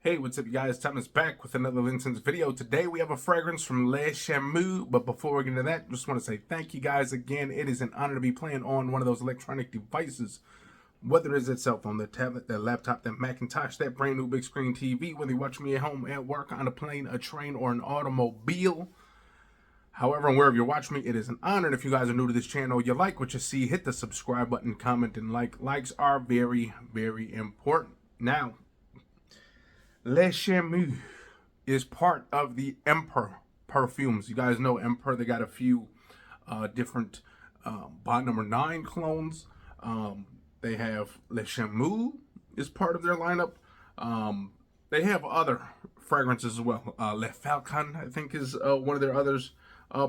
Hey, what's up, you guys? Tom is back with another LinScents video. Today we have a fragrance from Chameau, but before we get into that, just want to say thank you guys again. It is an honor to be playing on one of those electronic devices, whether it's that cell phone, that tablet, that laptop, that Macintosh, that brand new big screen TV, whether you watch me at home, at work, on a plane, a train, or an automobile. However, and wherever you're watching me, it is an honor. And if you guys are new to this channel, you like what you see, hit the subscribe button, comment, and like. Likes are very, very important. Now, Chameau is part of the Emper Perfumes. You guys know Emper. They got a few different Bond number 9 clones. They have Chameau is part of their lineup. They have other fragrances as well. Le Falcon, I think, is one of their others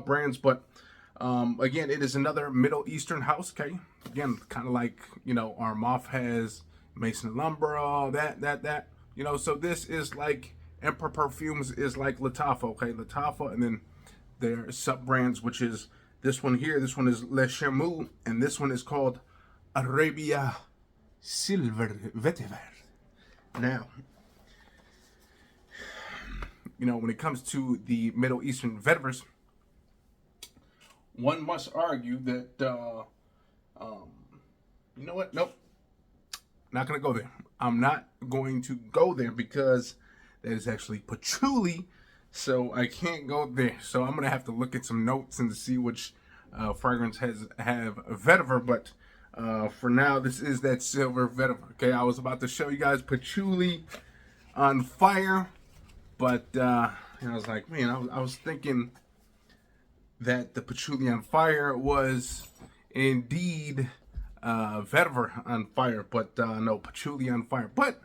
brands. But again, it is another Middle Eastern house. Okay, again, kind of like, you know, Armaf has Maison Lumbra, that. You know, so this is like Emper Perfumes is like Lattafa, okay? Lattafa, and then their sub-brands, which is this one here. This one is Chameau, and this one is called Emper Silver Vetiver. Now, you know, when it comes to the Middle Eastern vetivers, one must argue that, you know what? Nope. Not going to go there. I'm not going to go there because that is actually patchouli, so I can't go there. So I'm going to have to look at some notes and see which fragrance have vetiver, but for now, this is that silver vetiver. Okay, I was about to show you guys patchouli on fire, but I was like, man, I was thinking that the patchouli on fire was indeed vetiver on fire, but no, patchouli on fire, but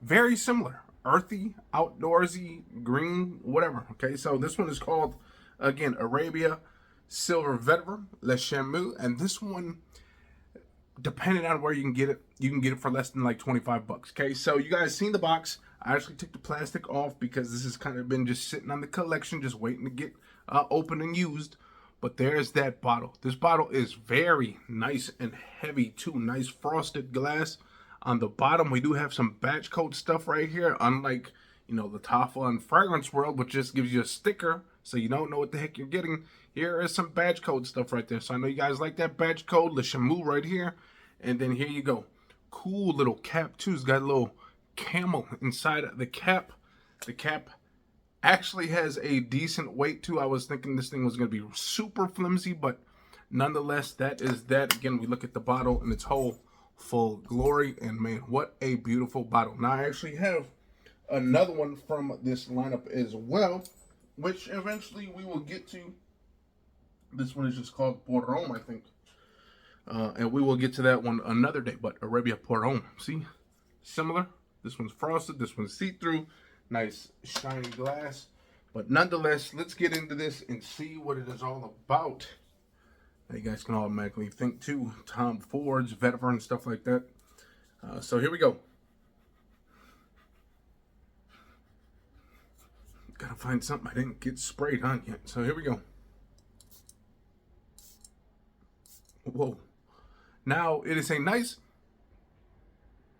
very similar, earthy, outdoorsy, green, whatever. Okay, so this one is called, again, Arabia Silver Vetiver, Chameau, and this one, depending on where you can get it for less than like 25 bucks. Okay, so you guys seen the box. I actually took the plastic off because this has kind of been just sitting on the collection, just waiting to get open and used. But there's that bottle. This bottle is very nice and heavy too. Nice frosted glass. On the bottom, we do have some batch code stuff right here. Unlike, you know, the Lattafa and Fragrance World, which just gives you a sticker so you don't know what the heck you're getting. Here is some batch code stuff right there. So I know you guys like that batch code. Le Chameau right here. And then here you go. Cool little cap too. It's got a little camel inside the cap. The cap actually has a decent weight too. I was thinking this thing was going to be super flimsy, but nonetheless, that is that. Again, we look at the bottle in its whole full glory, and man, what a beautiful bottle. Now, I actually have another one from this lineup as well, which eventually we will get to. This one is just called Poron, I think. And we will get to that one another day, but Arabia Poron, see? Similar. This one's frosted, this one's see-through. Nice shiny glass, but nonetheless, let's get into this and see what it is all about. Now you guys can automatically think too, Tom Ford's vetiver and stuff like that. So here we go. Gotta find something I didn't get sprayed on yet. So here we go. Whoa. Now it is a nice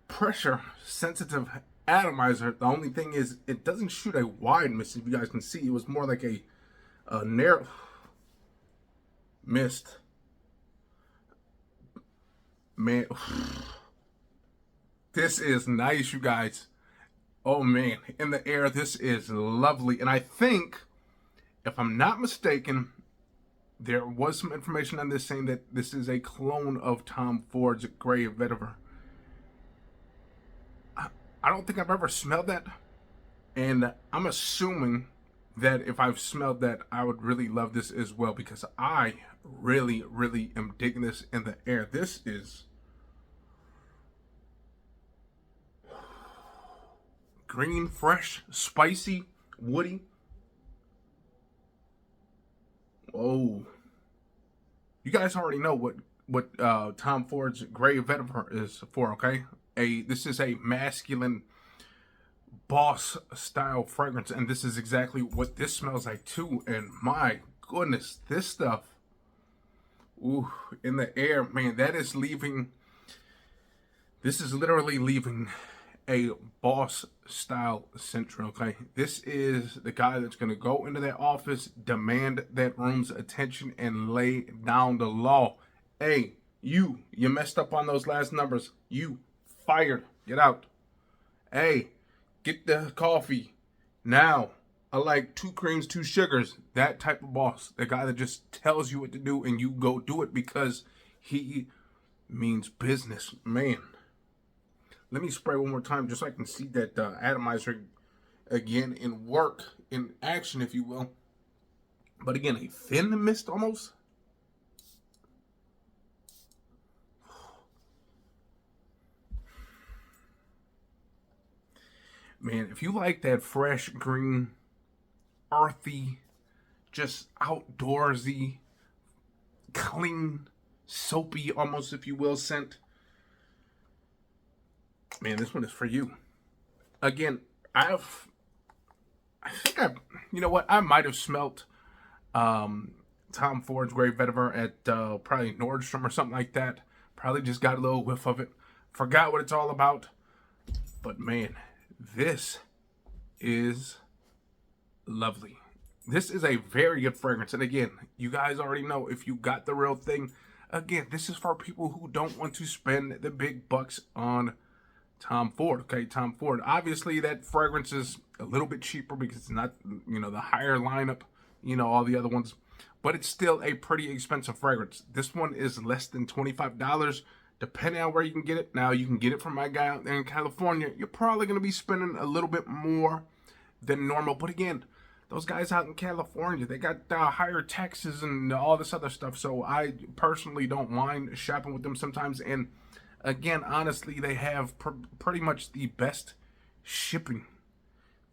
pressure sensitive atomizer. The only thing is it doesn't shoot a wide mist. If you guys can see, it was more like a narrow mist. Man, this is nice, you guys. Oh man, in the air, this is lovely. And I think, if I'm not mistaken, there was some information on this saying that this is a clone of Tom Ford's Grey Vetiver. I don't think I've ever smelled that, and I'm assuming that if I've smelled that, I would really love this as well, because I really, really am digging this in the air. This is green, fresh, spicy, woody. Oh, you guys already know what Tom Ford's Grey Vetiver is for, okay? This is a masculine boss style fragrance, and this is exactly what this smells like too. And my goodness, this stuff, ooh, in the air, man, that is leaving. This is literally leaving a boss style scent, okay? This is the guy that's going to go into that office, demand that room's attention, and lay down the law. Hey, you messed up on those last numbers. You fired. Get out. Hey, get the coffee now. I like 2 creams, 2 sugars. That type of boss. The guy that just tells you what to do and you go do it because he means business. Man. Let me spray one more time just so I can see that atomizer again in work, in action, if you will. But again, a thin mist almost. Man, if you like that fresh green, earthy, just outdoorsy, clean, soapy almost, if you will, scent, man, this one is for you. Again, you know what? I might have smelt Tom Ford's Grey Vetiver at probably Nordstrom or something like that. Probably just got a little whiff of it. Forgot what it's all about. But man, this is lovely. This is a very good fragrance. And again, you guys already know if you got the real thing. Again, this is for people who don't want to spend the big bucks on Tom Ford. Okay, Tom Ford. Obviously, that fragrance is a little bit cheaper because it's not, the higher lineup, all the other ones. But it's still a pretty expensive fragrance. This one is less than $25, depending on where you can get it. Now, you can get it from my guy out there in California. You're probably going to be spending a little bit more than normal. But again, those guys out in California, they got higher taxes and all this other stuff. So I personally don't mind shopping with them sometimes. And again, honestly, they have pretty much the best shipping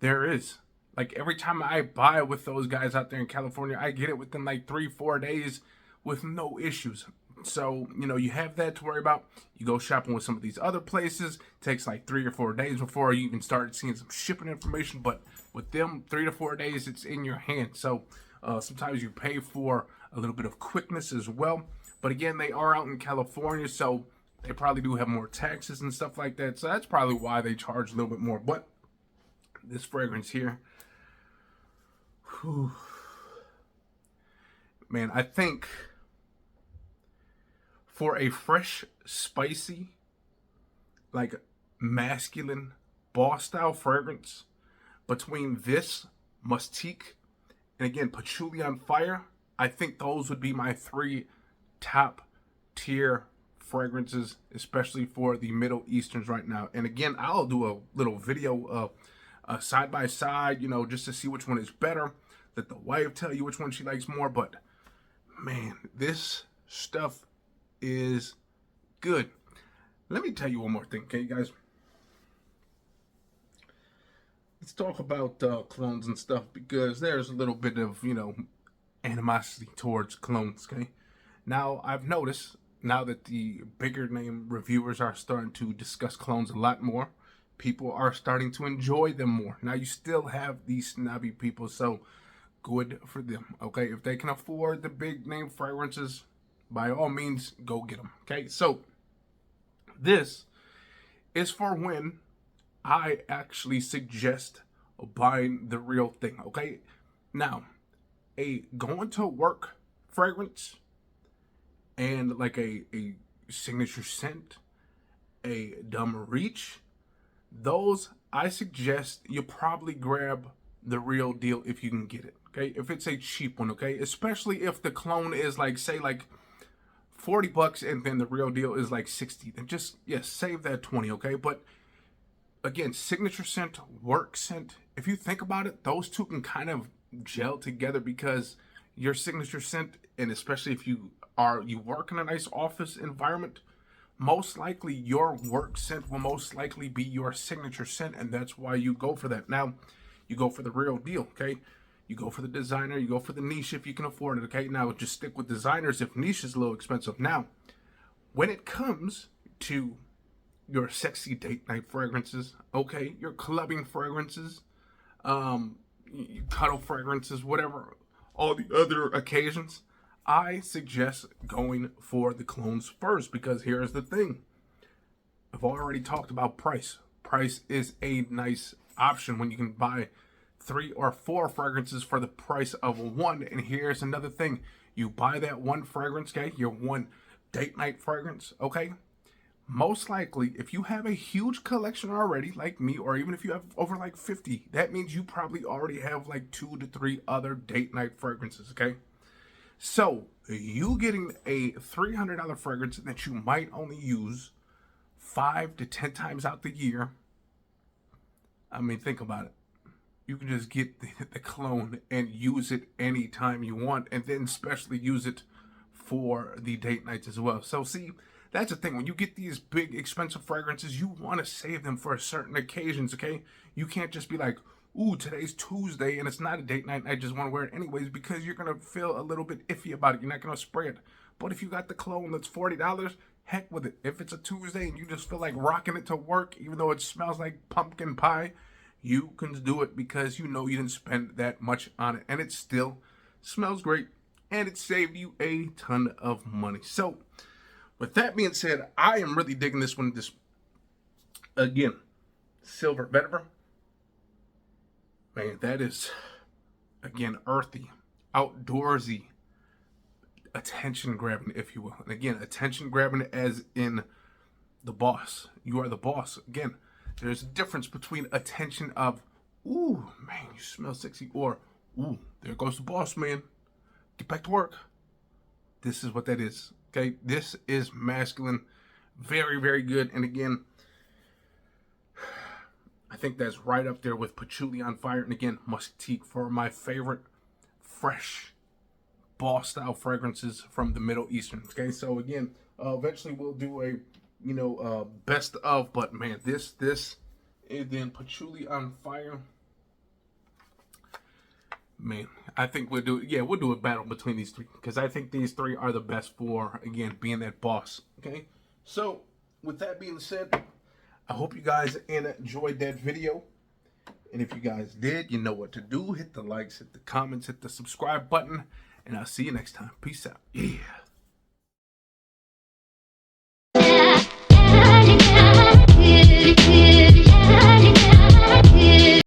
there is. Like every time I buy with those guys out there in California, I get it within like 3-4 days with no issues. So, you have that to worry about. You go shopping with some of these other places. It takes like 3 or 4 days before you even start seeing some shipping information. But with them, 3 to 4 days, it's in your hand. So sometimes you pay for a little bit of quickness as well. But again, they are out in California, so they probably do have more taxes and stuff like that. So that's probably why they charge a little bit more. But this fragrance here, whew, man, I think for a fresh, spicy, like masculine, boss-style fragrance, between this, Mustique, and again, Patchouli on Fire, I think those would be my 3 top-tier fragrances, especially for the Middle Easterns right now. And again, I'll do a little video side by side, just to see which one is better. Let the wife tell you which one she likes more. But man, this stuff is good. Let me tell you one more thing, okay, guys? Let's talk about clones and stuff, because there's a little bit of, animosity towards clones, okay? Now, I've noticed, now that the bigger name reviewers are starting to discuss clones a lot more, people are starting to enjoy them more. Now, you still have these snobby people, so good for them, okay? If they can afford the big name fragrances, by all means, go get them, okay? So, this is for when I actually suggest buying the real thing, okay? Now, a going to work fragrance and like a signature scent, a dumb reach, those I suggest you probably grab the real deal if you can get it, okay? If it's a cheap one, okay? Especially if the clone is like, say, like $40 and then the real deal is like 60, then just, save that 20, okay? But again, signature scent, work scent, if you think about it, those two can kind of gel together, because your signature scent, and especially if you work in a nice office environment, most likely your work scent will most likely be your signature scent, and that's why you go for that. Now, you go for the real deal, okay? You go for the designer, you go for the niche if you can afford it, okay? Now, just stick with designers if niche is a little expensive. Now, when it comes to your sexy date night fragrances, okay, your clubbing fragrances, cuddle fragrances, whatever, all the other occasions, I suggest going for the clones first, because here's the thing. I've already talked about price. price is a nice option when you can buy 3 or 4 fragrances for the price of one. And here's another thing. You buy that one fragrance, okay, your one date night fragrance, okay? Most likely, if you have a huge collection already, like me, or even if you have over like 50, that means you probably already have like 2 to 3 other date night fragrances, okay? So, you getting a $300 fragrance that you might only use 5 to 10 times out the year, I mean, think about it. You can just get the cologne and use it anytime you want, and then especially use it for the date nights as well. So see, that's the thing. When you get these big expensive fragrances, you want to save them for certain occasions, okay? You can't just be like, ooh, today's Tuesday and it's not a date night and I just want to wear it anyways, because you're going to feel a little bit iffy about it. You're not going to spray it. But if you got the cologne that's $40, heck with it. If it's a Tuesday and you just feel like rocking it to work, even though it smells like pumpkin pie, you can do it because you know you didn't spend that much on it. And it still smells great and it saved you a ton of money. So, with that being said, I am really digging this one. This, again, Silver Vetiver. Man, that is, again, earthy, outdoorsy, attention grabbing, if you will. And again, attention grabbing as in the boss. You are the boss. Again, there's a difference between attention of, ooh, man, you smell sexy, or, ooh, there goes the boss, man. Get back to work. This is what that is. Okay, this is masculine. Very, very good. And again, I think that's right up there with Patchouli on Fire. And again, Mustique for my favorite fresh boss style fragrances from the Middle Eastern. Okay, so again, eventually we'll do a, best of, but man, this and then Patchouli on Fire. Man, I think we'll do a battle between these three, because I think these three are the best for, again, being that boss. Okay, so with that being said, I hope you guys enjoyed that video. And if you guys did, you know what to do. Hit the likes, hit the comments, hit the subscribe button, and I'll see you next time. Peace out. Yeah.